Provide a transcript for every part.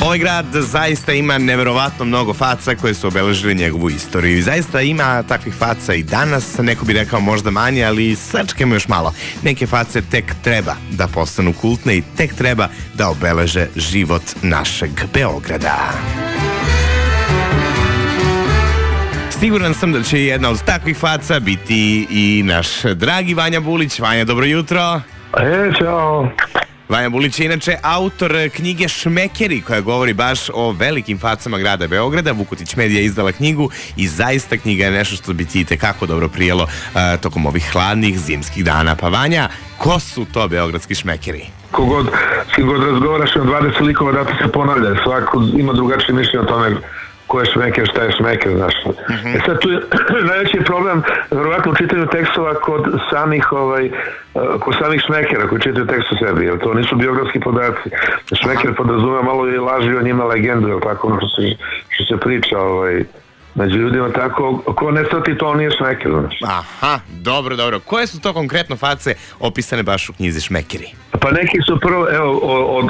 Ovaj grad zaista ima neverovatno mnogo faca koje su obeležili njegovu istoriju i zaista ima takvih faca i danas, neko bi rekao možda manje, ali sačekajmo još malo. Neke face tek treba da postanu kultne i tek treba da obeleže život našeg Beograda. Siguran sam da će jedna od takvih faca biti i naš dragi Vanja Bulić. Vanja, dobro jutro. Ćao. Vanja Bulić je inače autor knjige Šmekeri, koja govori baš o velikim facama grada Beograda. Vukotić Medija izdala knjigu i zaista knjiga je nešto što bi ti itekako dobro prijelo tokom ovih hladnih zimskih dana. Pa Vanja, ko su to beogradski šmekeri? Kogod razgovaraš na 20 likova da se ponavlja, svako ima drugačije mišljenje o tome ko je šmeker, šta je šmeker, znaš. Sad tu je najveći problem, verovatno u čitanju tekstova kod samih šmekera koji čitaju tekst o sebi, jer to nisu biografski podaci. Šmeker podrazumeva malo i laži o njima, legendu, jer tako ono što se priča među ljudima, tako, ko ne shvati to, on nije šmeker, znaš. Aha, dobro. Koje su to konkretno face opisane baš u knjizi Šmekeri? Pa neki su prvo, evo,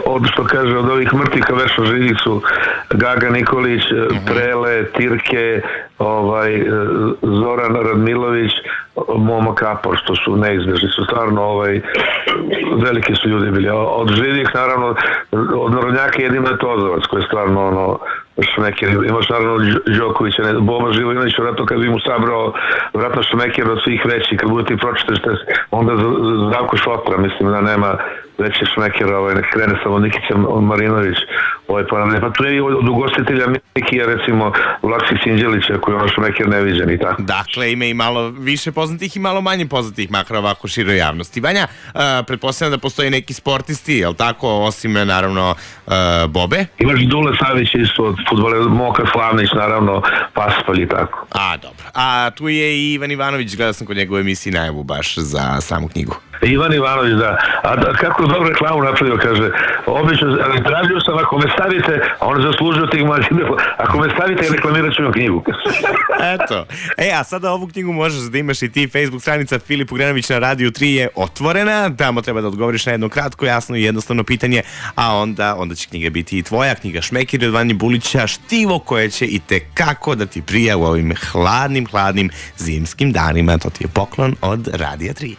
od ovih mrtvih veršo živih su Gaga Nikolić, Prele, Tirke, Zoran Radmilović, Momo Kapor, što su neizbežni, su stvarno veliki su ljudi bili. Od živih, naravno, od narodnjaka jedino je Tozovac, koji je stvarno šmeker. Imaš naravno Đokovića, Boba Živojinović, vratno kad bi mu sabrao vratno šmeker od svih veći, kad bude ti pročitaš onda Zdravko Šotra, mislim da nema veći šmeker, nek krene samo Nikica Marinović, pa tu je i od ugostitelja Mikija, recimo Vlaksi Sinđelića, koji je šmeker neviđen i tako. Dakle, ima i malo više poznatih i malo manje poznatih, makar ovako široj javnosti. Vanja, pretpostavljam da postoji neki sportisti, jel tako, osim naravno Bobe? Imaš Dule Savić isto od fudbala, Moka Slavnić, naravno, Paspalj i tako. Dobro. A tu je i Ivan Ivanović, gledao sam kod njegove emisije najavu baš za samu knjigu. Ivan Ivanović, da. A kako dobro reklamu napravio, kaže, obično, ali tražio sam, ako me stavite, a on je zaslužio tih mladih, ako me stavite, reklamirat ću vam knjigu. Eto. A sada ovu knjigu možeš da imaš i ti. Facebook stranica Filip Ugrenović na Radiju 3 je otvorena, tamo treba da odgovoriš na jedno kratko, jasno i jednostavno pitanje, a onda će knjiga biti i tvoja, knjiga Šmekeri od Vanje Bulića, štivo koje će i tekako da ti prija u ovim hladnim zimskim danima. To ti je poklon od Radija 3.